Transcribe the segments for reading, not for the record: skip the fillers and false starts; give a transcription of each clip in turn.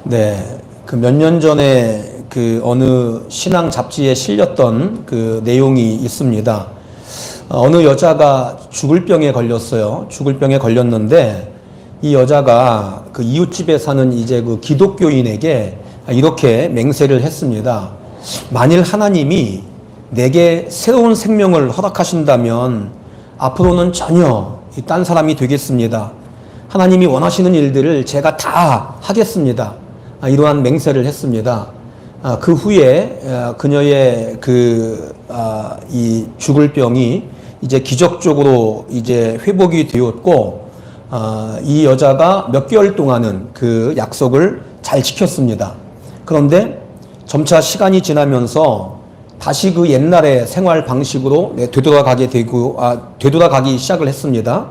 네, 그 몇 년 전에 그 어느 신앙 잡지에 실렸던 그 내용이 있습니다. 어느 여자가 죽을 병에 걸렸어요. 죽을 병에 걸렸는데 이 여자가 그 이웃집에 사는 이제 그 기독교인에게 이렇게 맹세를 했습니다. 만일 하나님이 내게 새로운 생명을 허락하신다면 앞으로는 전혀 딴 사람이 되겠습니다. 하나님이 원하시는 일들을 제가 다 하겠습니다. 이러한 맹세를 했습니다. 그 후에 그녀의 이 죽을 병이 이제 기적적으로 이제 회복이 되었고, 이 여자가 몇 개월 동안은 그 약속을 잘 지켰습니다. 그런데 점차 시간이 지나면서 다시 그 옛날의 생활 방식으로 되돌아가기 시작을 했습니다.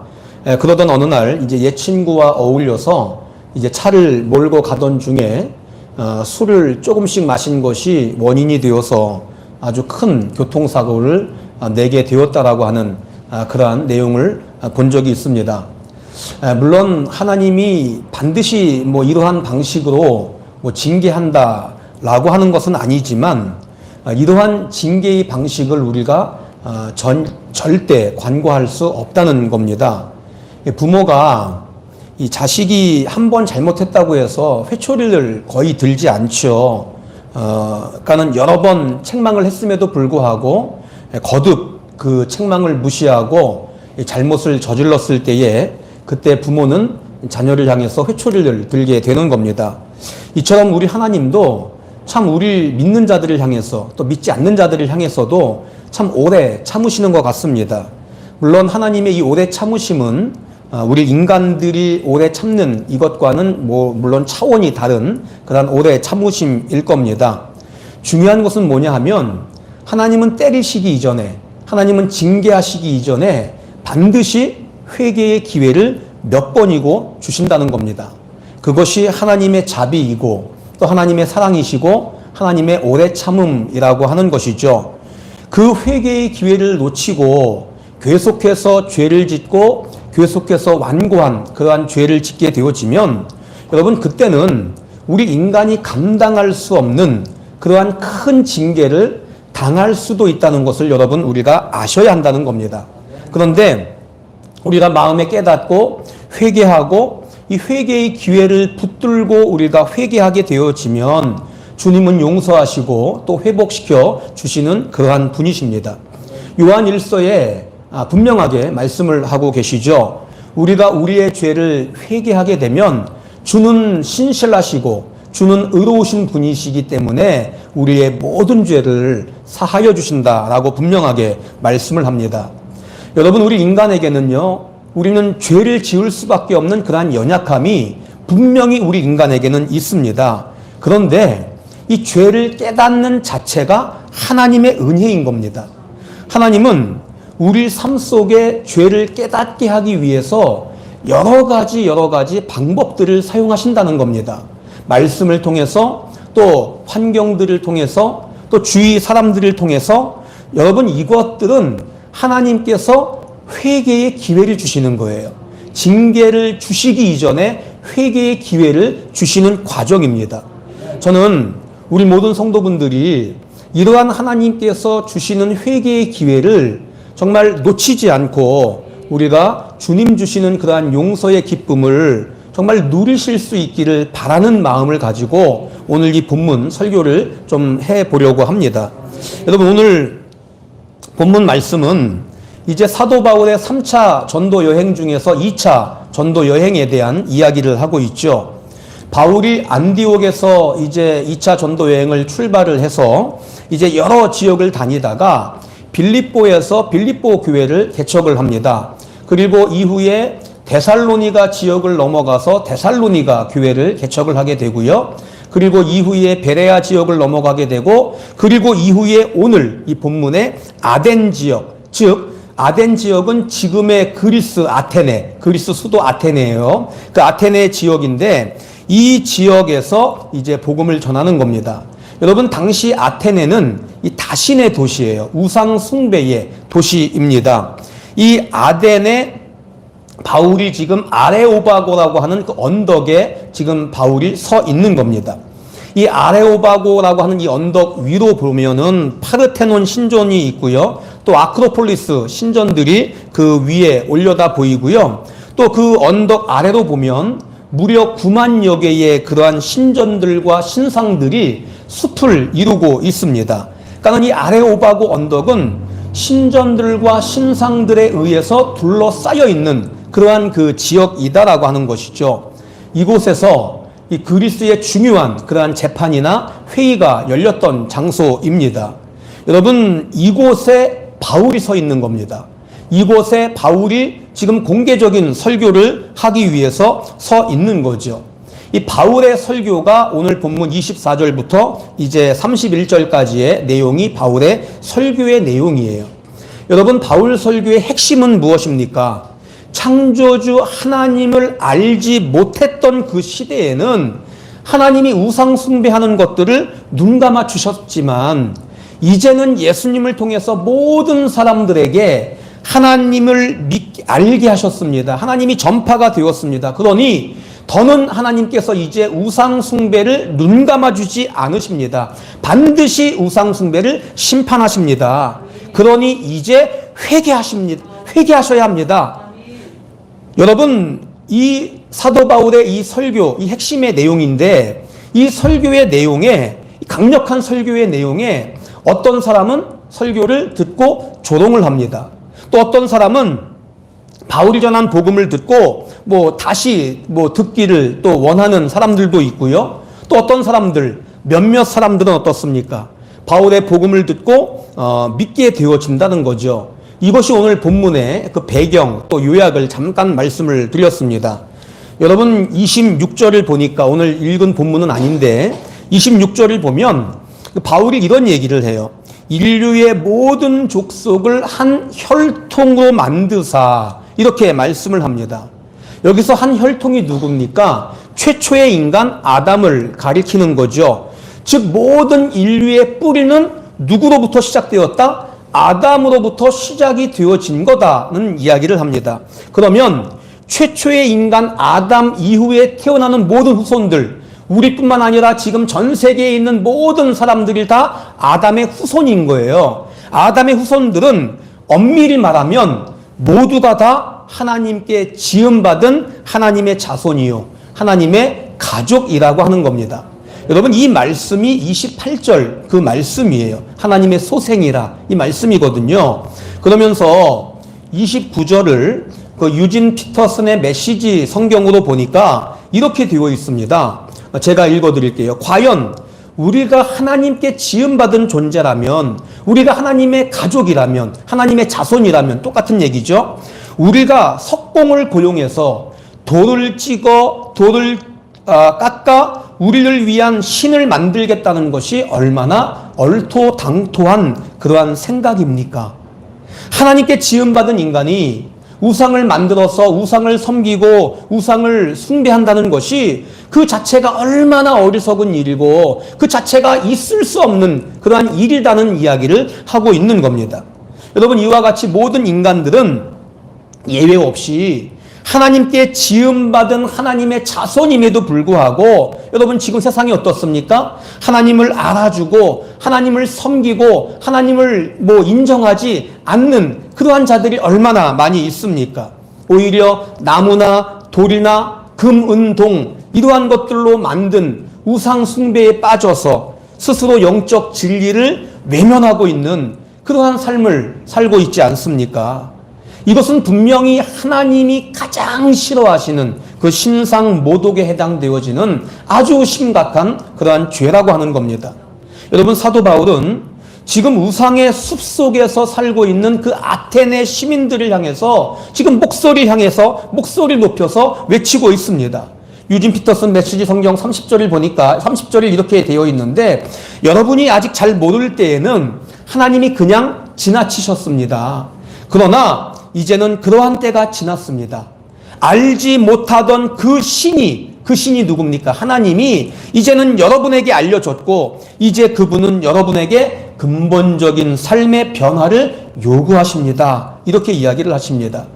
그러던 어느 날 이제 옛 친구와 어울려서 이제 차를 몰고 가던 중에 술을 조금씩 마신 것이 원인이 되어서 아주 큰 교통사고를 내게 되었다라고 하는 그러한 내용을 본 적이 있습니다. 물론 하나님이 반드시 이러한 방식으로 징계한다라고 하는 것은 아니지만 이러한 징계의 방식을 우리가 절대 관과할 수 없다는 겁니다. 부모가 이 자식이 한 번 잘못했다고 해서 회초리를 거의 들지 않죠. 그러니까는 여러 번 책망을 했음에도 불구하고 거듭 그 책망을 무시하고 잘못을 저질렀을 때에 그때 부모는 자녀를 향해서 회초리를 들게 되는 겁니다. 이처럼 우리 하나님도 참 우리 믿는 자들을 향해서 또 믿지 않는 자들을 향해서도 참 오래 참으시는 것 같습니다. 물론 하나님의 이 오래 참으심은 우리 인간들이 오래 참는 이것과는 물론 차원이 다른 그런 오래 참으심일 겁니다. 중요한 것은 뭐냐 하면 하나님은 때리시기 이전에, 하나님은 징계하시기 이전에 반드시 회개의 기회를 몇 번이고 주신다는 겁니다. 그것이 하나님의 자비이고 또 하나님의 사랑이시고 하나님의 오래 참음이라고 하는 것이죠. 그 회개의 기회를 놓치고 계속해서 죄를 짓고 계속해서 완고한 그러한 죄를 짓게 되어지면 여러분 그때는 우리 인간이 감당할 수 없는 그러한 큰 징계를 당할 수도 있다는 것을 여러분 우리가 아셔야 한다는 겁니다. 그런데 우리가 마음에 깨닫고 회개하고 이 회개의 기회를 붙들고 우리가 회개하게 되어지면 주님은 용서하시고 또 회복시켜 주시는 그러한 분이십니다. 요한 1서에 분명하게 말씀을 하고 계시죠. 우리가 우리의 죄를 회개하게 되면 주는 신실하시고 주는 의로우신 분이시기 때문에 우리의 모든 죄를 사하여 주신다라고 분명하게 말씀을 합니다. 여러분 우리 인간에게는요, 우리는 죄를 지을 수밖에 없는 그러한 연약함이 분명히 우리 인간에게는 있습니다. 그런데 이 죄를 깨닫는 자체가 하나님의 은혜인 겁니다. 하나님은 우리 삶 속에 죄를 깨닫게 하기 위해서 여러 가지 방법들을 사용하신다는 겁니다. 말씀을 통해서 또 환경들을 통해서 또 주위 사람들을 통해서 여러분 이것들은 하나님께서 회개의 기회를 주시는 거예요. 징계를 주시기 이전에 회개의 기회를 주시는 과정입니다. 저는 우리 모든 성도분들이 이러한 하나님께서 주시는 회개의 기회를 정말 놓치지 않고 우리가 주님 주시는 그러한 용서의 기쁨을 정말 누리실 수 있기를 바라는 마음을 가지고 오늘 이 본문 설교를 좀 해보려고 합니다. 여러분 오늘 본문 말씀은 이제 사도 바울의 3차 전도 여행 중에서 2차 전도 여행에 대한 이야기를 하고 있죠. 바울이 안디옥에서 이제 2차 전도 여행을 출발을 해서 이제 여러 지역을 다니다가 빌립보에서 빌립보 교회를 개척을 합니다. 그리고 이후에 데살로니가 지역을 넘어가서 데살로니가 교회를 개척을 하게 되고요. 그리고 이후에 베레아 지역을 넘어가게 되고 그리고 이후에 오늘 이 본문의 아덴 지역, 즉 아덴 지역은 지금의 그리스 아테네, 그리스 수도 아테네예요. 그 아테네 지역인데 이 지역에서 이제 복음을 전하는 겁니다. 여러분 당시 아테네는 이 다신의 도시예요. 우상 숭배의 도시입니다. 이 아덴의 바울이 지금 아레오바고라고 하는 그 언덕에 지금 바울이 서 있는 겁니다. 이 아레오바고라고 하는 이 언덕 위로 보면은 파르테논 신전이 있고요. 또 아크로폴리스 신전들이 그 위에 올려다 보이고요. 또 그 언덕 아래로 보면 무려 9만여 개의 그러한 신전들과 신상들이 숲을 이루고 있습니다. 그러니까 이 아레오바고 언덕은 신전들과 신상들에 의해서 둘러싸여 있는 그러한 그 지역이다라고 하는 것이죠. 이곳에서 이 그리스의 중요한 그러한 재판이나 회의가 열렸던 장소입니다. 여러분, 이곳에 바울이 서 있는 겁니다. 이곳에 바울이 지금 공개적인 설교를 하기 위해서 서 있는 거죠. 이 바울의 설교가 오늘 본문 24절부터 이제 31절까지의 내용이 바울의 설교의 내용이에요. 여러분, 바울 설교의 핵심은 무엇입니까? 창조주 하나님을 알지 못했던 그 시대에는 하나님이 우상 숭배하는 것들을 눈감아 주셨지만 이제는 예수님을 통해서 모든 사람들에게 하나님을 알게 하셨습니다. 하나님이 전파가 되었습니다. 그러니 더는 하나님께서 이제 우상 숭배를 눈감아 주지 않으십니다. 반드시 우상 숭배를 심판하십니다. 그러니 이제 회개하셔야 합니다. 여러분, 이 사도 바울의 이 설교, 이 핵심의 내용인데 이 설교의 내용에, 강력한 설교의 내용에 어떤 사람은 설교를 듣고 조롱을 합니다. 또 어떤 사람은 바울이 전한 복음을 듣고 다시 듣기를 또 원하는 사람들도 있고요. 또 어떤 사람들, 몇몇 사람들은 어떻습니까? 바울의 복음을 듣고 믿게 되어진다는 거죠. 이것이 오늘 본문의 그 배경 또 요약을 잠깐 말씀을 드렸습니다. 여러분, 26절을 보니까 오늘 읽은 본문은 아닌데 26절을 보면 바울이 이런 얘기를 해요. 인류의 모든 족속을 한 혈통으로 만드사, 이렇게 말씀을 합니다. 여기서 한 혈통이 누굽니까? 최초의 인간 아담을 가리키는 거죠. 즉 모든 인류의 뿌리는 누구로부터 시작되었다? 아담으로부터 시작이 되어진 거다는 이야기를 합니다. 그러면 최초의 인간 아담 이후에 태어나는 모든 후손들, 우리뿐만 아니라 지금 전 세계에 있는 모든 사람들이 다 아담의 후손인 거예요. 아담의 후손들은 엄밀히 말하면 모두가 다 하나님께 지음받은 하나님의 자손이요, 하나님의 가족이라고 하는 겁니다. 여러분, 이 말씀이 28절 그 말씀이에요. 하나님의 소생이라, 이 말씀이거든요. 그러면서 29절을 그 유진 피터슨의 메시지 성경으로 보니까 이렇게 되어 있습니다. 제가 읽어드릴게요. 과연 우리가 하나님께 지음받은 존재라면, 우리가 하나님의 가족이라면, 하나님의 자손이라면 똑같은 얘기죠. 우리가 석공을 고용해서 돌을 찍어, 돌을 깎아 우리를 위한 신을 만들겠다는 것이 얼마나 얼토당토한 그러한 생각입니까? 하나님께 지음받은 인간이 우상을 만들어서 우상을 섬기고 우상을 숭배한다는 것이 그 자체가 얼마나 어리석은 일이고 그 자체가 있을 수 없는 그러한 일이라는 이야기를 하고 있는 겁니다. 여러분, 이와 같이 모든 인간들은 예외 없이 하나님께 지음받은 하나님의 자손임에도 불구하고 여러분, 지금 세상이 어떻습니까? 하나님을 알아주고 하나님을 섬기고 하나님을 인정하지 않는 그러한 자들이 얼마나 많이 있습니까? 오히려 나무나 돌이나 금, 은, 동 이러한 것들로 만든 우상 숭배에 빠져서 스스로 영적 진리를 외면하고 있는 그러한 삶을 살고 있지 않습니까? 이것은 분명히 하나님이 가장 싫어하시는 그 신상 모독에 해당되어지는 아주 심각한 그러한 죄라고 하는 겁니다. 여러분, 사도 바울은 지금 우상의 숲속에서 살고 있는 그 아테네 시민들을 향해서 지금 목소리를 높여서 외치고 있습니다. 유진 피터슨 메시지 성경 30절을 보니까 30절이 이렇게 되어 있는데, 여러분이 아직 잘 모를 때에는 하나님이 그냥 지나치셨습니다. 그러나 이제는 그러한 때가 지났습니다. 알지 못하던 그 신이 누굽니까? 하나님이 이제는 여러분에게 알려줬고, 이제 그분은 여러분에게 근본적인 삶의 변화를 요구하십니다. 이렇게 이야기를 하십니다.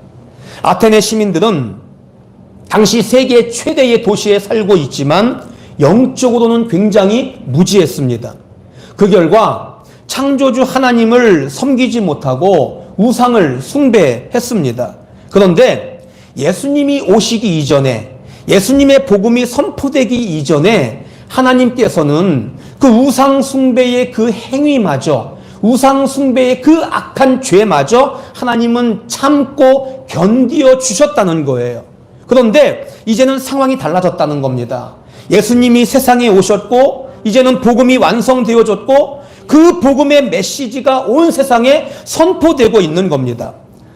아테네 시민들은 당시 세계 최대의 도시에 살고 있지만 영적으로는 굉장히 무지했습니다. 그 결과 창조주 하나님을 섬기지 못하고 우상을 숭배했습니다. 그런데 예수님이 오시기 이전에, 예수님의 복음이 선포되기 이전에 하나님께서는 그 우상 숭배의 그 행위마저, 우상 숭배의 그 악한 죄마저 하나님은 참고 견디어 주셨다는 거예요. 그런데 이제는 상황이 달라졌다는 겁니다. 예수님이 세상에 오셨고 이제는 복음이 완성되어졌고 그 복음의 메시지가 온 세상에 선포되고 있는 겁니다.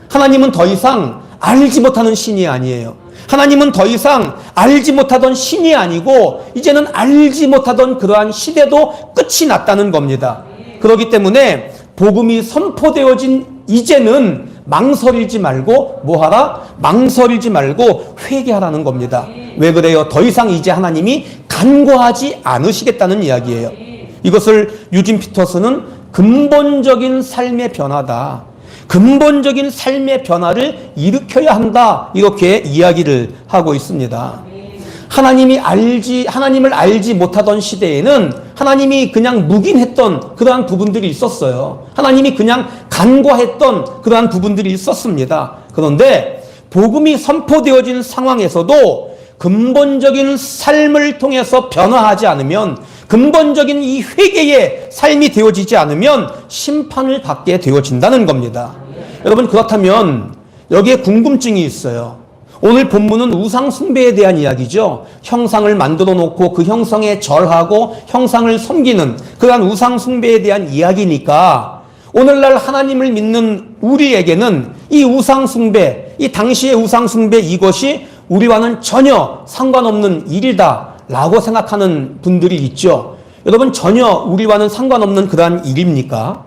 하나님은 더 이상 알지 못하는 신이 아니에요. 하나님은 더 이상 알지 못하던 신이 아니고 이제는 알지 못하던 그러한 시대도 끝이 났다는 겁니다. 그렇기 때문에 복음이 선포되어진 이제는 망설이지 말고 뭐하라? 망설이지 말고 회개하라는 겁니다. 왜 그래요? 더 이상 이제 하나님이 간과하지 않으시겠다는 이야기예요. 이것을 유진 피터스는 근본적인 삶의 변화다, 근본적인 삶의 변화를 일으켜야 한다, 이렇게 이야기를 하고 있습니다. 하나님을 알지 못하던 시대에는 하나님이 그냥 묵인했던 그러한 부분들이 있었어요. 하나님이 그냥 간과했던 그러한 부분들이 있었습니다. 그런데 복음이 선포되어진 상황에서도 근본적인 삶을 통해서 변화하지 않으면, 근본적인 이 회개의 삶이 되어지지 않으면 심판을 받게 되어진다는 겁니다. 여러분, 그렇다면 여기에 궁금증이 있어요. 오늘 본문은 우상 숭배에 대한 이야기죠. 형상을 만들어 놓고 그 형상에 절하고 형상을 섬기는 그러한 우상 숭배에 대한 이야기니까 오늘날 하나님을 믿는 우리에게는 이 우상 숭배, 이 당시의 우상 숭배, 이것이 우리와는 전혀 상관없는 일이다 라고 생각하는 분들이 있죠. 여러분, 전혀 우리와는 상관없는 그러한 일입니까?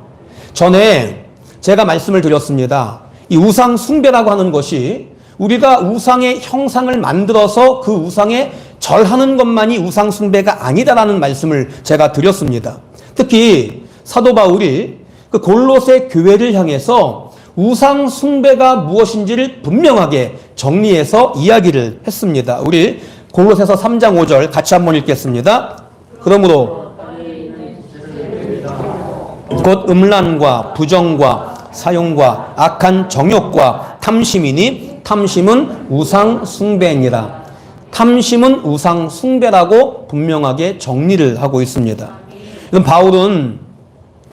전에 제가 말씀을 드렸습니다. 이 우상 숭배라고 하는 것이 우리가 우상의 형상을 만들어서 그 우상에 절하는 것만이 우상 숭배가 아니다라는 말씀을 제가 드렸습니다. 특히 사도 바울이 그 골로새 교회를 향해서 우상 숭배가 무엇인지를 분명하게 정리해서 이야기를 했습니다. 우리 골로새서 3장 5절 같이 한번 읽겠습니다. 그러므로 곧 음란과 부정과 사용과 악한 정욕과 탐심이니 탐심은 우상 숭배니라. 탐심은 우상 숭배라고 분명하게 정리를 하고 있습니다. 바울은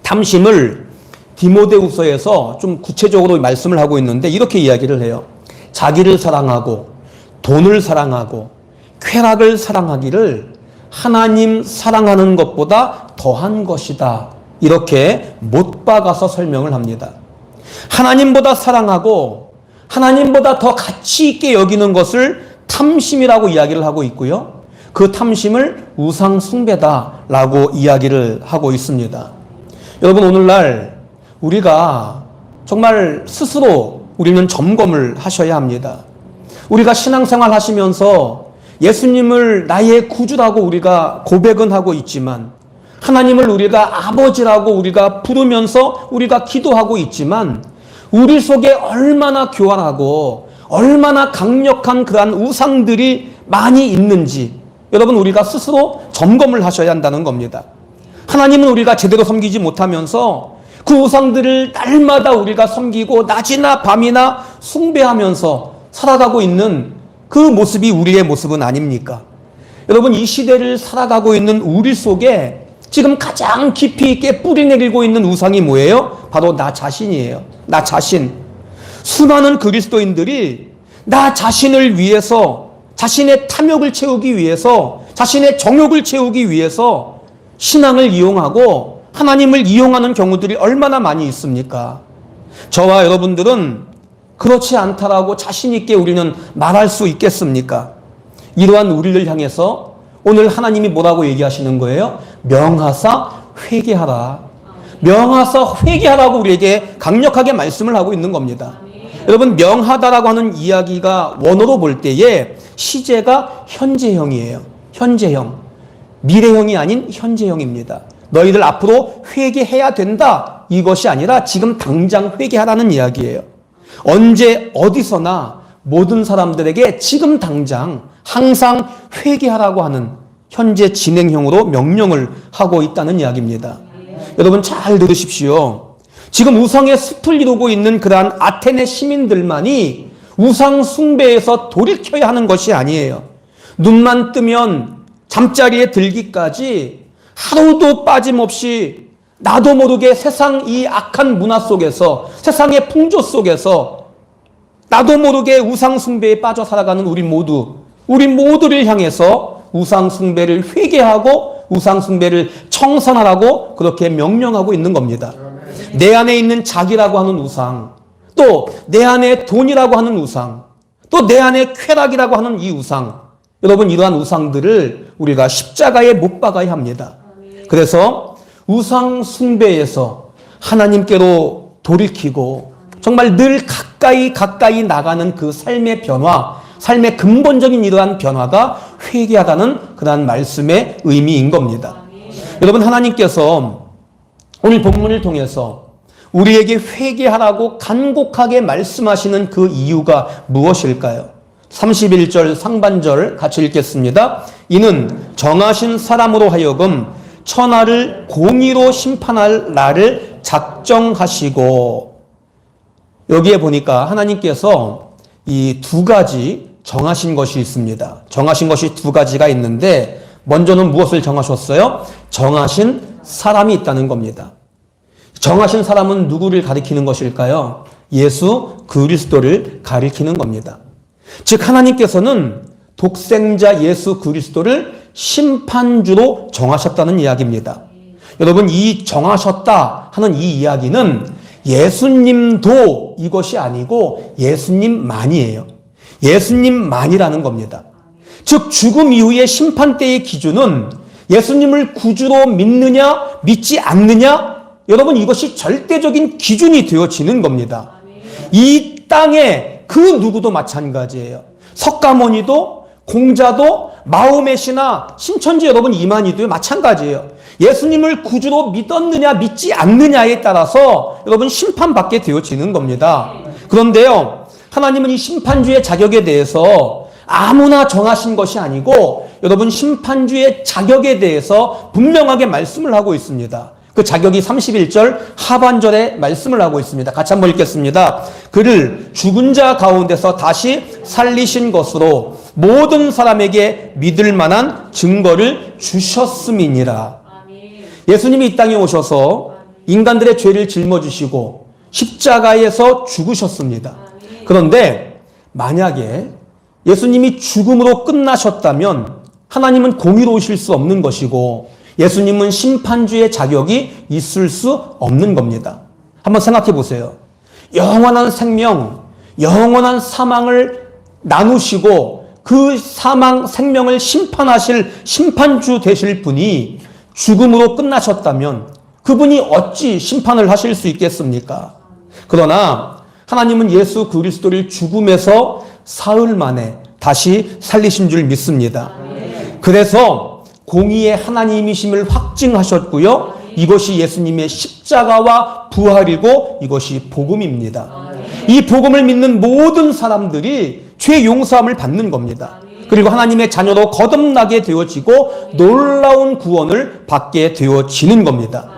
탐심을 디모데후서에서 좀 구체적으로 말씀을 하고 있는데 이렇게 이야기를 해요. 자기를 사랑하고 돈을 사랑하고 쾌락을 사랑하기를 하나님 사랑하는 것보다 더한 것이다, 이렇게 못 박아서 설명을 합니다. 하나님보다 사랑하고 하나님보다 더 가치 있게 여기는 것을 탐심이라고 이야기를 하고 있고요. 그 탐심을 우상 숭배다라고 이야기를 하고 있습니다. 여러분, 오늘날 우리가 정말 스스로 우리는 점검을 하셔야 합니다. 우리가 신앙생활 하시면서 예수님을 나의 구주라고 우리가 고백은 하고 있지만, 하나님을 우리가 아버지라고 우리가 부르면서 우리가 기도하고 있지만, 우리 속에 얼마나 교활하고 얼마나 강력한 그러한 우상들이 많이 있는지 여러분, 우리가 스스로 점검을 하셔야 한다는 겁니다. 하나님은 우리가 제대로 섬기지 못하면서 그 우상들을 날마다 우리가 섬기고 낮이나 밤이나 숭배하면서 살아가고 있는 그 모습이 우리의 모습은 아닙니까? 여러분, 이 시대를 살아가고 있는 우리 속에 지금 가장 깊이 있게 뿌리내리고 있는 우상이 뭐예요? 바로 나 자신이에요. 나 자신. 수많은 그리스도인들이 나 자신을 위해서, 자신의 탐욕을 채우기 위해서, 자신의 정욕을 채우기 위해서 신앙을 이용하고 하나님을 이용하는 경우들이 얼마나 많이 있습니까? 저와 여러분들은 그렇지 않다라고 자신 있게 우리는 말할 수 있겠습니까? 이러한 우리를 향해서 오늘 하나님이 뭐라고 얘기하시는 거예요? 명하사 회개하라. 명하사 회개하라고 우리에게 강력하게 말씀을 하고 있는 겁니다. 여러분, 명하다라고 하는 이야기가 원어로 볼 때에 시제가 현재형이에요. 현재형. 미래형이 아닌 현재형입니다. 너희들 앞으로 회개해야 된다, 이것이 아니라 지금 당장 회개하라는 이야기예요. 언제 어디서나 모든 사람들에게 지금 당장 항상 회개하라고 하는 현재 진행형으로 명령을 하고 있다는 이야기입니다. 여러분 잘 들으십시오. 지금 우상의 숲을 이루고 있는 그러한 아테네 시민들만이 우상 숭배에서 돌이켜야 하는 것이 아니에요. 눈만 뜨면 잠자리에 들기까지 하루도 빠짐없이 나도 모르게 세상 이 악한 문화 속에서, 세상의 풍조 속에서 나도 모르게 우상 숭배에 빠져 살아가는 우리 모두를 향해서 우상 숭배를 회개하고 우상 숭배를 청산하라고 그렇게 명령하고 있는 겁니다. 내 안에 있는 자기라고 하는 우상, 또 내 안에 돈이라고 하는 우상, 또 내 안에 쾌락이라고 하는 이 우상, 여러분 이러한 우상들을 우리가 십자가에 못 박아야 합니다. 그래서 우상 숭배에서 하나님께로 돌이키고 정말 늘 가까이 나가는 그 삶의 변화, 삶의 근본적인 이러한 변화가 회개하다는 그러한 말씀의 의미인 겁니다. 여러분 하나님께서 오늘 본문을 통해서 우리에게 회개하라고 간곡하게 말씀하시는 그 이유가 무엇일까요? 31절 상반절 같이 읽겠습니다. 이는 정하신 사람으로 하여금 천하를 공의로 심판할 날을 작정하시고, 여기에 보니까 하나님께서 이 두 가지 정하신 것이 있습니다. 정하신 것이 두 가지가 있는데 먼저는 무엇을 정하셨어요? 정하신 사람이 있다는 겁니다. 정하신 사람은 누구를 가리키는 것일까요? 예수 그리스도를 가리키는 겁니다. 즉 하나님께서는 독생자 예수 그리스도를 심판주로 정하셨다는 이야기입니다. 여러분 이 정하셨다 하는 이 이야기는 예수님도 이것이 아니고 예수님만이에요. 예수님만이라는 겁니다. 즉 죽음 이후의 심판대의 기준은 예수님을 구주로 믿느냐 믿지 않느냐, 여러분 이것이 절대적인 기준이 되어지는 겁니다. 이 땅에 그 누구도 마찬가지예요. 석가모니도 공자도 마호메시나 신천지 여러분 이만희도 마찬가지예요. 예수님을 구주로 믿었느냐 믿지 않느냐에 따라서 여러분 심판받게 되어지는 겁니다. 그런데요, 하나님은 이 심판주의 자격에 대해서 아무나 정하신 것이 아니고 여러분 심판주의 자격에 대해서 분명하게 말씀을 하고 있습니다. 그 자격이 31절 하반절에 말씀을 하고 있습니다. 같이 한번 읽겠습니다. 그를 죽은 자 가운데서 다시 살리신 것으로 모든 사람에게 믿을 만한 증거를 주셨음이니라. 예수님이 이 땅에 오셔서 인간들의 죄를 짊어지시고 십자가에서 죽으셨습니다. 그런데 만약에 예수님이 죽음으로 끝나셨다면 하나님은 공의로우실 수 없는 것이고 예수님은 심판주의 자격이 있을 수 없는 겁니다. 한번 생각해 보세요. 영원한 생명, 영원한 사망을 나누시고 그 사망, 생명을 심판하실 심판주 되실 분이 죽음으로 끝나셨다면 그분이 어찌 심판을 하실 수 있겠습니까? 그러나 하나님은 예수 그리스도를 죽음에서 사흘 만에 다시 살리신 줄 믿습니다. 그래서 공의의 하나님이심을 확증하셨고요. 이것이 예수님의 십자가와 부활이고 이것이 복음입니다. 이 복음을 믿는 모든 사람들이 죄 용서함을 받는 겁니다. 그리고 하나님의 자녀로 거듭나게 되어지고 놀라운 구원을 받게 되어지는 겁니다.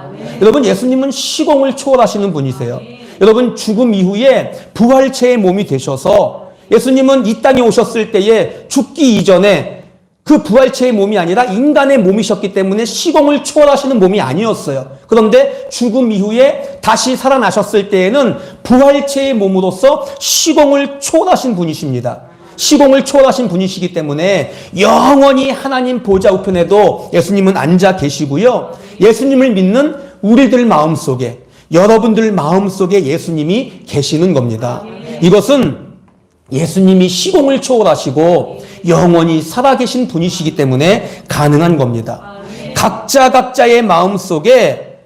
여러분 예수님은 시공을 초월하시는 분이세요. 여러분 죽음 이후에 부활체의 몸이 되셔서 예수님은 이 땅에 오셨을 때에 죽기 이전에 그 부활체의 몸이 아니라 인간의 몸이셨기 때문에 시공을 초월하시는 몸이 아니었어요. 그런데 죽음 이후에 다시 살아나셨을 때에는 부활체의 몸으로서 시공을 초월하신 분이십니다. 시공을 초월하신 분이시기 때문에 영원히 하나님 보좌 우편에도 예수님은 앉아 계시고요. 예수님을 믿는 우리들 마음속에, 여러분들 마음속에 예수님이 계시는 겁니다. 이것은 예수님이 시공을 초월하시고 영원히 살아계신 분이시기 때문에 가능한 겁니다. 각자의 마음속에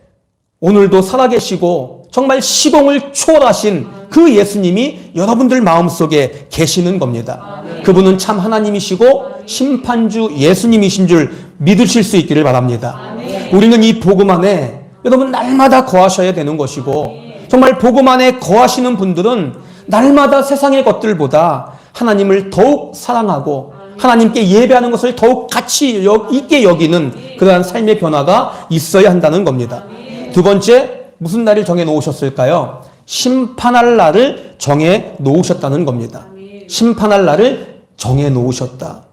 오늘도 살아계시고 정말 시공을 초월하신 그 예수님이 여러분들 마음속에 계시는 겁니다. 그분은 참 하나님이시고 심판주 예수님이신 줄 믿으실 수 있기를 바랍니다. 우리는 이 복음 안에 여러분 날마다 거하셔야 되는 것이고 정말 복음 안에 거하시는 분들은 날마다 세상의 것들보다 하나님을 더욱 사랑하고 하나님께 예배하는 것을 더욱 가치 있게 여기는 그러한 삶의 변화가 있어야 한다는 겁니다. 두 번째, 무슨 날을 정해 놓으셨을까요? 심판할 날을 정해 놓으셨다는 겁니다. 심판할 날을 정해 놓으셨다.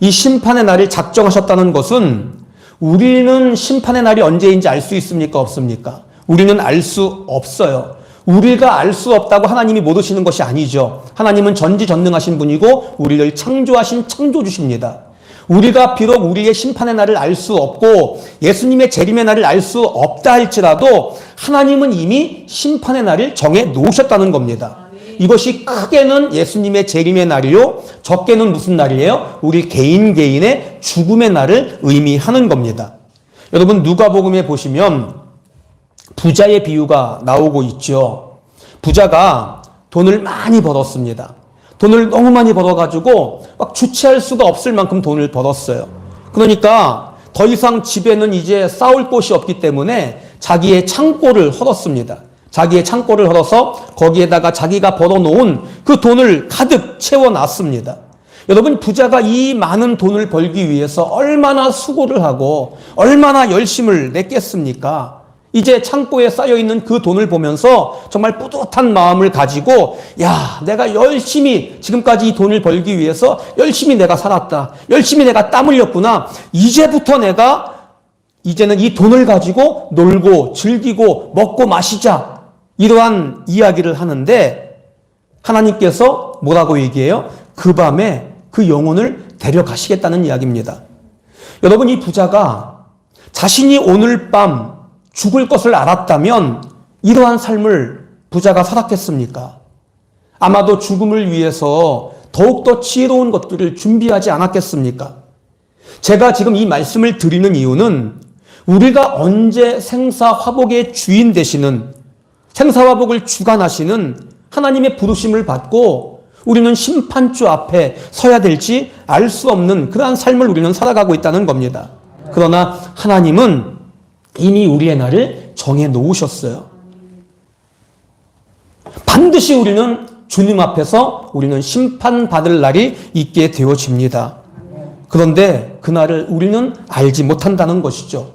이 심판의 날을 작정하셨다는 것은 우리는 심판의 날이 언제인지 알 수 있습니까? 없습니까? 우리는 알 수 없어요. 우리가 알 수 없다고 하나님이 모르시는 것이 아니죠. 하나님은 전지전능하신 분이고 우리를 창조하신 창조주십니다. 우리가 비록 우리의 심판의 날을 알 수 없고 예수님의 재림의 날을 알 수 없다 할지라도 하나님은 이미 심판의 날을 정해 놓으셨다는 겁니다. 이것이 크게는 예수님의 재림의 날이요, 적게는 무슨 날이에요? 우리 개인의 죽음의 날을 의미하는 겁니다. 여러분, 누가복음에 보시면 부자의 비유가 나오고 있죠. 부자가 돈을 많이 벌었습니다. 돈을 너무 많이 벌어가지고 막 주체할 수가 없을 만큼 돈을 벌었어요. 그러니까 더 이상 집에는 이제 쌓을 곳이 없기 때문에 자기의 창고를 헐었습니다. 자기의 창고를 헐어서 거기에다가 자기가 벌어놓은 그 돈을 가득 채워놨습니다. 여러분, 부자가 이 많은 돈을 벌기 위해서 얼마나 수고를 하고 얼마나 열심을 냈겠습니까? 이제 창고에 쌓여있는 그 돈을 보면서 정말 뿌듯한 마음을 가지고, 야, 내가 열심히 지금까지 이 돈을 벌기 위해서 열심히 내가 살았다. 열심히 내가 땀 흘렸구나. 이제는 이 돈을 가지고 놀고 즐기고 먹고 마시자. 이러한 이야기를 하는데 하나님께서 뭐라고 얘기해요? 그 밤에 그 영혼을 데려가시겠다는 이야기입니다. 여러분, 이 부자가 자신이 오늘 밤 죽을 것을 알았다면 이러한 삶을 부자가 살았겠습니까? 아마도 죽음을 위해서 더욱더 지혜로운 것들을 준비하지 않았겠습니까? 제가 지금 이 말씀을 드리는 이유는 우리가 언제 생사화복의 주인 되시는, 생사화복을 주관하시는 하나님의 부르심을 받고 우리는 심판주 앞에 서야 될지 알 수 없는 그러한 삶을 우리는 살아가고 있다는 겁니다. 그러나 하나님은 이미 우리의 날을 정해 놓으셨어요. 반드시 우리는 주님 앞에서 우리는 심판받을 날이 있게 되어집니다. 그런데 그 날을 우리는 알지 못한다는 것이죠.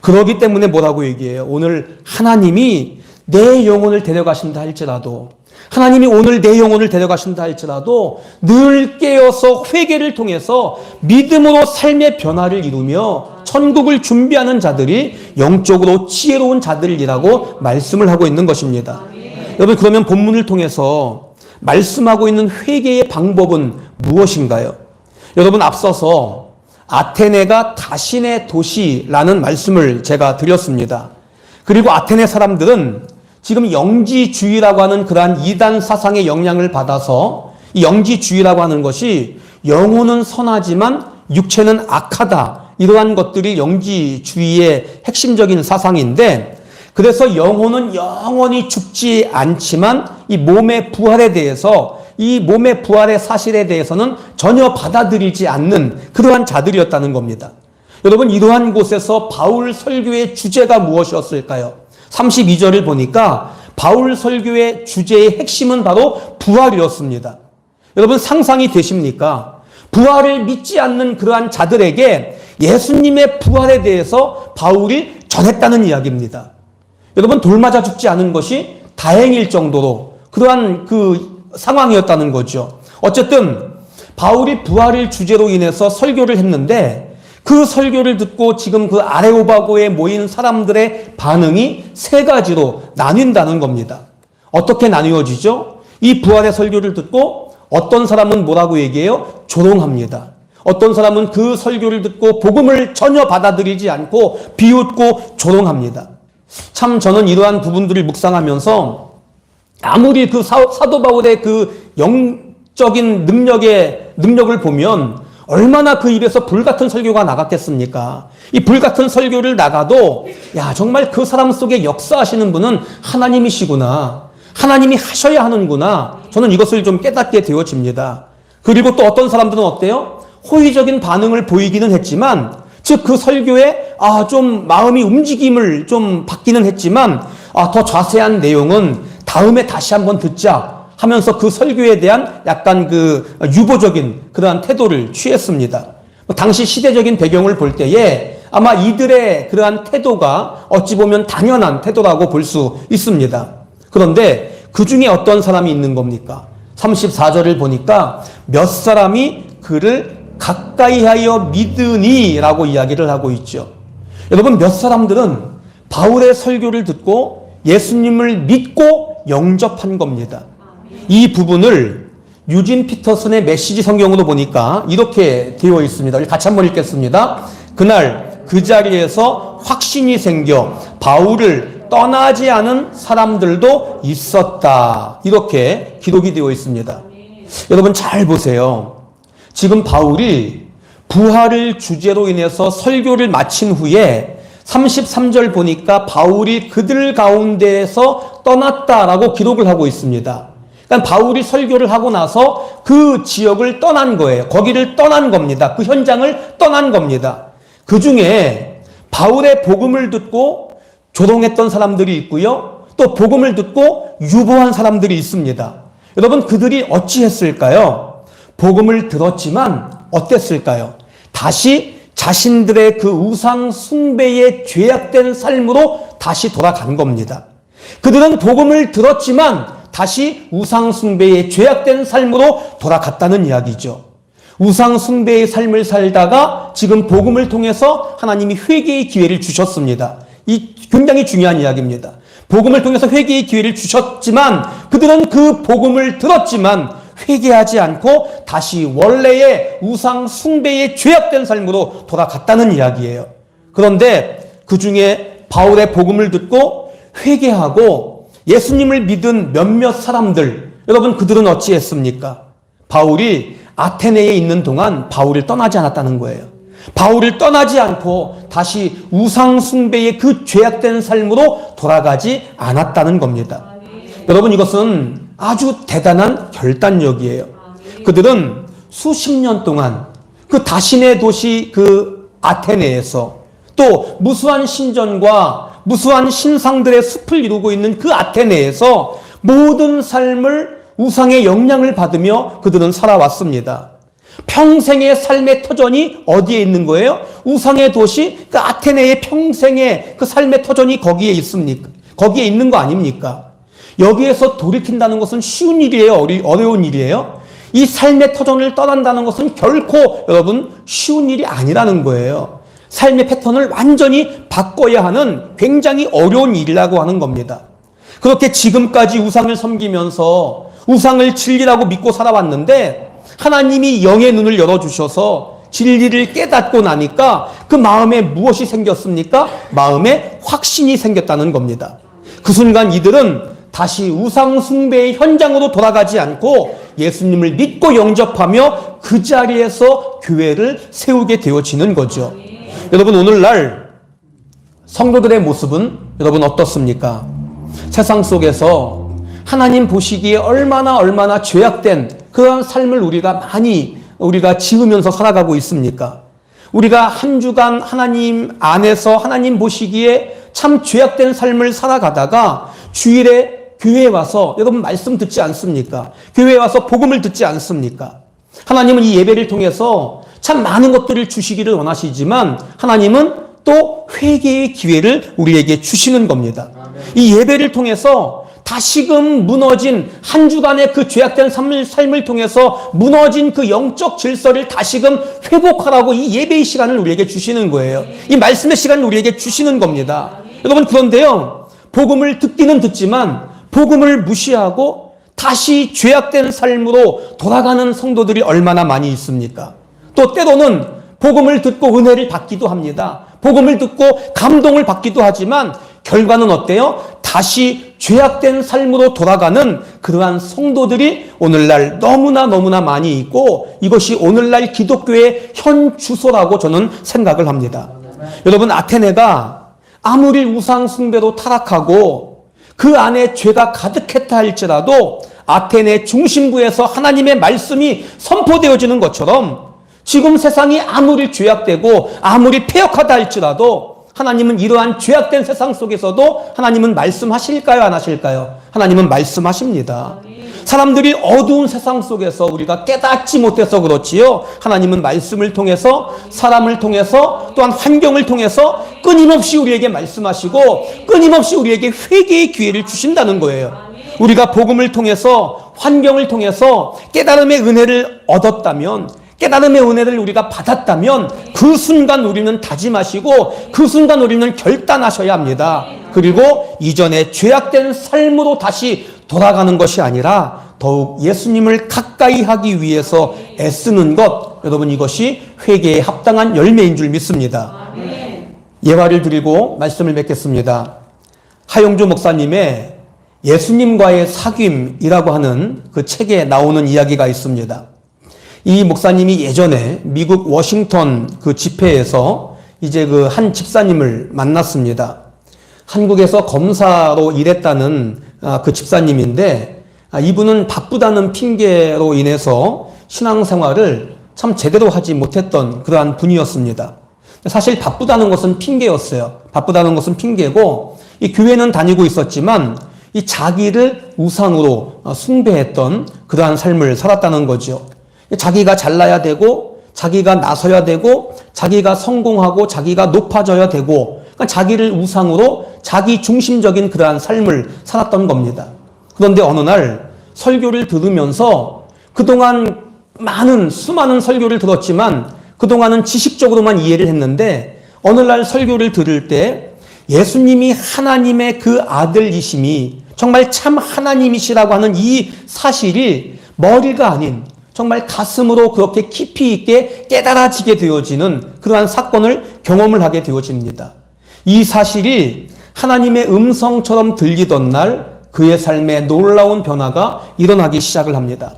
그렇기 때문에 뭐라고 얘기해요? 오늘 하나님이 내 영혼을 데려가신다 할지라도, 하나님이 오늘 내 영혼을 데려가신다 할지라도 늘 깨어서 회개를 통해서 믿음으로 삶의 변화를 이루며 천국을 준비하는 자들이 영적으로 지혜로운 자들이라고 말씀을 하고 있는 것입니다. 여러분, 그러면 본문을 통해서 말씀하고 있는 회개의 방법은 무엇인가요? 여러분, 앞서서 아테네가 다신의 도시라는 말씀을 제가 드렸습니다. 그리고 아테네 사람들은 지금 영지주의라고 하는 그러한 이단 사상의 영향을 받아서, 이 영지주의라고 하는 것이 영혼은 선하지만 육체는 악하다, 이러한 것들이 영지주의의 핵심적인 사상인데, 그래서 영혼은 영원히 죽지 않지만 이 몸의 부활에 대해서, 이 몸의 부활의 사실에 대해서는 전혀 받아들이지 않는 그러한 자들이었다는 겁니다. 여러분, 이러한 곳에서 바울 설교의 주제가 무엇이었을까요? 32절을 보니까 바울 설교의 주제의 핵심은 바로 부활이었습니다. 여러분, 상상이 되십니까? 부활을 믿지 않는 그러한 자들에게 예수님의 부활에 대해서 바울이 전했다는 이야기입니다. 여러분, 돌 맞아 죽지 않은 것이 다행일 정도로 그러한 그 상황이었다는 거죠. 어쨌든 바울이 부활을 주제로 인해서 설교를 했는데, 그 설교를 듣고 지금 그 아레오바고에 모인 사람들의 반응이 세 가지로 나뉜다는 겁니다. 어떻게 나뉘어지죠? 이 부활의 설교를 듣고 어떤 사람은 뭐라고 얘기해요? 조롱합니다. 어떤 사람은 그 설교를 듣고 복음을 전혀 받아들이지 않고 비웃고 조롱합니다. 참, 저는 이러한 부분들을 묵상하면서 아무리 그 사도 바울의 그 영적인 능력을 보면 얼마나 그 입에서 불같은 설교가 나갔겠습니까? 이 불같은 설교를 나가도, 야, 정말 그 사람 속에 역사하시는 분은 하나님이시구나, 하나님이 하셔야 하는구나, 저는 이것을 좀 깨닫게 되어집니다. 그리고 또 어떤 사람들은 어때요? 호의적인 반응을 보이기는 했지만, 즉 그 설교에 좀 마음이 움직임을 좀 받기는 했지만, 더 자세한 내용은 다음에 다시 한번 듣자 하면서 그 설교에 대한 약간 그 유보적인 그러한 태도를 취했습니다. 당시 시대적인 배경을 볼 때에 아마 이들의 그러한 태도가 어찌 보면 당연한 태도라고 볼 수 있습니다. 그런데 그 중에 어떤 사람이 있는 겁니까? 34절을 보니까 몇 사람이 그를 가까이 하여 믿으니 라고 이야기를 하고 있죠. 여러분, 몇 사람들은 바울의 설교를 듣고 예수님을 믿고 영접한 겁니다. 이 부분을 유진 피터슨의 메시지 성경으로 보니까 이렇게 되어 있습니다. 같이 한번 읽겠습니다. 그날 그 자리에서 확신이 생겨 바울을 떠나지 않은 사람들도 있었다. 이렇게 기록이 되어 있습니다. 여러분 잘 보세요. 지금 바울이 부활을 주제로 인해서 설교를 마친 후에 33절 보니까 바울이 그들 가운데에서 떠났다라고 기록을 하고 있습니다. 그러니까 바울이 설교를 하고 나서 그 지역을 떠난 거예요. 거기를 떠난 겁니다. 그 현장을 떠난 겁니다. 그 중에 바울의 복음을 듣고 조롱했던 사람들이 있고요. 또 복음을 듣고 유보한 사람들이 있습니다. 여러분, 그들이 어찌했을까요? 복음을 들었지만 어땠을까요? 다시 자신들의 그 우상 숭배에 죄악된 삶으로 다시 돌아간 겁니다. 그들은 복음을 들었지만 다시 우상 숭배에 죄악된 삶으로 돌아갔다는 이야기죠. 우상 숭배의 삶을 살다가 지금 복음을 통해서 하나님이 회개의 기회를 주셨습니다. 이 굉장히 중요한 이야기입니다. 복음을 통해서 회개의 기회를 주셨지만 그들은 그 복음을 들었지만 회개하지 않고 다시 원래의 우상 숭배에 죄악된 삶으로 돌아갔다는 이야기예요. 그런데 그 중에 바울의 복음을 듣고 회개하고 예수님을 믿은 몇몇 사람들, 여러분 그들은 어찌했습니까? 바울이 아테네에 있는 동안 바울을 떠나지 않았다는 거예요. 바울을 떠나지 않고 다시 우상 숭배의 그 죄악된 삶으로 돌아가지 않았다는 겁니다. 여러분, 이것은 아주 대단한 결단력이에요. 그들은 수십 년 동안 그 자신의 도시 그 아테네에서 또 무수한 신전과 무수한 신상들의 숲을 이루고 있는 그 아테네에서 모든 삶을 우상의 영향을 받으며 그들은 살아왔습니다. 평생의 삶의 터전이 어디에 있는 거예요? 우상의 도시, 그 아테네의 평생의 그 삶의 터전이 거기에 있습니까? 거기에 있는 거 아닙니까? 여기에서 돌이킨다는 것은 쉬운 일이에요? 어려운 일이에요? 이 삶의 터전을 떠난다는 것은 결코 여러분 쉬운 일이 아니라는 거예요. 삶의 패턴을 완전히 바꿔야 하는 굉장히 어려운 일이라고 하는 겁니다. 그렇게 지금까지 우상을 섬기면서 우상을 진리라고 믿고 살아왔는데 하나님이 영의 눈을 열어주셔서 진리를 깨닫고 나니까 그 마음에 무엇이 생겼습니까? 마음에 확신이 생겼다는 겁니다. 그 순간 이들은 다시 우상 숭배의 현장으로 돌아가지 않고 예수님을 믿고 영접하며 그 자리에서 교회를 세우게 되어지는 거죠. 여러분, 오늘날 성도들의 모습은 여러분 어떻습니까? 세상 속에서 하나님 보시기에 얼마나 죄악된 그런 삶을 우리가 지으면서 살아가고 있습니까? 우리가 한 주간 하나님 안에서 하나님 보시기에 참 죄악된 삶을 살아가다가 주일에 교회에 와서 여러분 말씀 듣지 않습니까? 교회에 와서 복음을 듣지 않습니까? 하나님은 이 예배를 통해서 참 많은 것들을 주시기를 원하시지만 하나님은 또 회개의 기회를 우리에게 주시는 겁니다. 이 예배를 통해서 다시금 무너진 한 주간의 그 죄악된 삶을 통해서 무너진 그 영적 질서를 다시금 회복하라고 이 예배의 시간을 우리에게 주시는 거예요. 이 말씀의 시간을 우리에게 주시는 겁니다. 여러분, 그런데요, 복음을 듣기는 듣지만 복음을 무시하고 다시 죄악된 삶으로 돌아가는 성도들이 얼마나 많이 있습니까? 또 때로는 복음을 듣고 은혜를 받기도 합니다. 복음을 듣고 감동을 받기도 하지만 결과는 어때요? 다시 죄악된 삶으로 돌아가는 그러한 성도들이 오늘날 너무나 많이 있고 이것이 오늘날 기독교의 현 주소라고 저는 생각을 합니다. 여러분, 아테네가 아무리 우상 숭배로 타락하고 그 안에 죄가 가득했다 할지라도 아테네 중심부에서 하나님의 말씀이 선포되어지는 것처럼 지금 세상이 아무리 죄악되고 아무리 패역하다 할지라도 하나님은 이러한 죄악된 세상 속에서도 하나님은 말씀하실까요? 안 하실까요? 하나님은 말씀하십니다. 사람들이 어두운 세상 속에서 우리가 깨닫지 못해서 그렇지요. 하나님은 말씀을 통해서, 사람을 통해서, 또한 환경을 통해서 끊임없이 우리에게 말씀하시고 끊임없이 우리에게 회개의 기회를 주신다는 거예요. 우리가 복음을 통해서, 환경을 통해서 깨달음의 은혜를 얻었다면, 깨달음의 은혜를 우리가 받았다면 그 순간 우리는 다짐하시고 그 순간 우리는 결단하셔야 합니다. 그리고 이전에 죄악된 삶으로 다시 돌아가는 것이 아니라 더욱 예수님을 가까이 하기 위해서 애쓰는 것, 여러분 이것이 회개에 합당한 열매인 줄 믿습니다. 예화를 드리고 말씀을 맺겠습니다. 하용조 목사님의 예수님과의 사귐이라고 하는 그 책에 나오는 이야기가 있습니다. 이 목사님이 예전에 미국 워싱턴 그 집회에서 이제 그 한 집사님을 만났습니다. 한국에서 검사로 일했다는 그 집사님인데, 이분은 바쁘다는 핑계로 인해서 신앙생활을 참 제대로 하지 못했던 그러한 분이었습니다. 사실 바쁘다는 것은 핑계였어요. 바쁘다는 것은 핑계고, 이 교회는 다니고 있었지만 이 자기를 우상으로 숭배했던 그러한 삶을 살았다는 거죠. 자기가 잘나야 되고, 자기가 나서야 되고, 자기가 성공하고, 자기가 높아져야 되고, 그러니까 자기를 우상으로 자기 중심적인 그러한 삶을 살았던 겁니다. 그런데 어느 날 설교를 들으면서 그동안 수많은 설교를 들었지만 그동안은 지식적으로만 이해를 했는데 어느 날 설교를 들을 때 예수님이 하나님의 그 아들이심이 정말 참 하나님이시라고 하는 이 사실이 머리가 아닌 정말 가슴으로 그렇게 깊이 있게 깨달아지게 되어지는 그러한 사건을 경험을 하게 되어집니다. 이 사실이 하나님의 음성처럼 들리던 날 그의 삶에 놀라운 변화가 일어나기 시작을 합니다.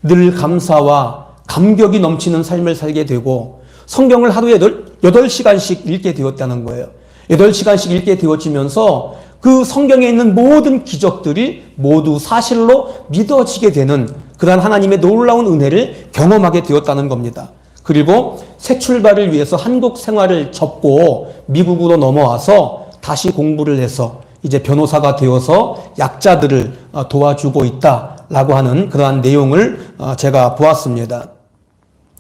늘 감사와 감격이 넘치는 삶을 살게 되고 성경을 하루에 8시간씩 읽게 되었다는 거예요. 8시간씩 읽게 되어지면서 그 성경에 있는 모든 기적들이 모두 사실로 믿어지게 되는 그러한 하나님의 놀라운 은혜를 경험하게 되었다는 겁니다. 그리고 새 출발을 위해서 한국 생활을 접고 미국으로 넘어와서 다시 공부를 해서 이제 변호사가 되어서 약자들을 도와주고 있다라고 하는 그러한 내용을 제가 보았습니다.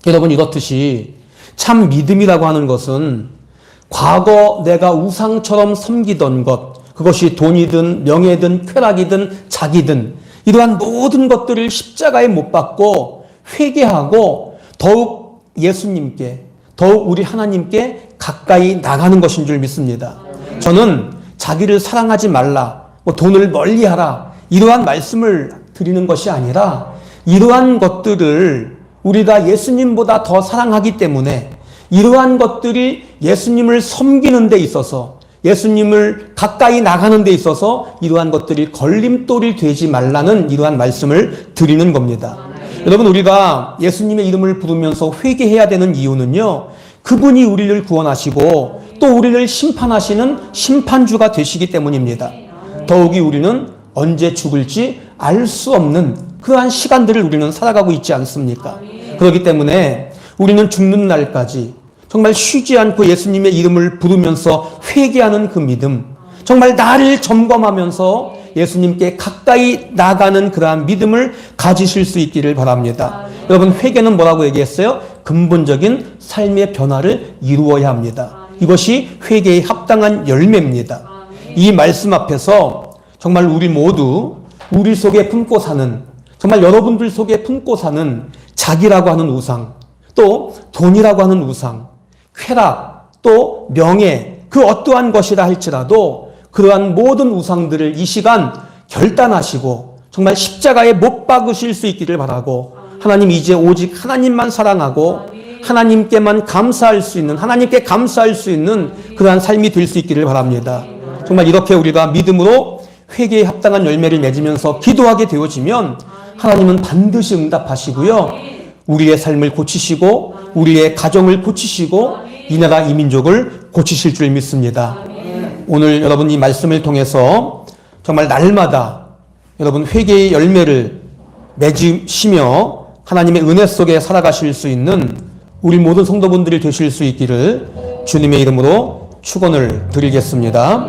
여러분 이렇듯이 참 믿음이라고 하는 것은 과거 내가 우상처럼 섬기던 것, 그것이 돈이든 명예든 쾌락이든 자기든 이러한 모든 것들을 십자가에 못 박고 회개하고 더욱 예수님께, 더욱 우리 하나님께 가까이 나가는 것인 줄 믿습니다. 저는 자기를 사랑하지 말라, 돈을 멀리하라 이러한 말씀을 드리는 것이 아니라 이러한 것들을 우리가 예수님보다 더 사랑하기 때문에 이러한 것들이 예수님을 섬기는 데 있어서 예수님을 가까이 나가는 데 있어서 이러한 것들이 걸림돌이 되지 말라는 이러한 말씀을 드리는 겁니다. 여러분 우리가 예수님의 이름을 부르면서 회개해야 되는 이유는요, 그분이 우리를 구원하시고 또 우리를 심판하시는 심판주가 되시기 때문입니다. 더욱이 우리는 언제 죽을지 알 수 없는 그러한 시간들을 우리는 살아가고 있지 않습니까? 그렇기 때문에 우리는 죽는 날까지 정말 쉬지 않고 예수님의 이름을 부르면서 회개하는 그 믿음, 정말 나를 점검하면서 예수님께 가까이 나가는 그러한 믿음을 가지실 수 있기를 바랍니다. 여러분 회개는 뭐라고 얘기했어요? 근본적인 삶의 변화를 이루어야 합니다. 이것이 회개에 합당한 열매입니다. 이 말씀 앞에서 정말 우리 모두 우리 속에 품고 사는, 정말 여러분들 속에 품고 사는 자기라고 하는 우상, 또 돈이라고 하는 우상, 쾌락, 또 명예, 그 어떠한 것이라 할지라도 그러한 모든 우상들을 이 시간 결단하시고 정말 십자가에 못 박으실 수 있기를 바라고, 하나님 이제 오직 하나님만 사랑하고 하나님께만 감사할 수 있는, 하나님께 감사할 수 있는 그러한 삶이 될 수 있기를 바랍니다. 정말 이렇게 우리가 믿음으로 회개에 합당한 열매를 맺으면서 기도하게 되어지면 하나님은 반드시 응답하시고요, 우리의 삶을 고치시고 우리의 가정을 고치시고 이 나라 이 민족을 고치실 줄 믿습니다. 오늘 여러분 이 말씀을 통해서 정말 날마다 여러분 회개의 열매를 맺으시며 하나님의 은혜 속에 살아가실 수 있는 우리 모든 성도분들이 되실 수 있기를 주님의 이름으로 축원을 드리겠습니다.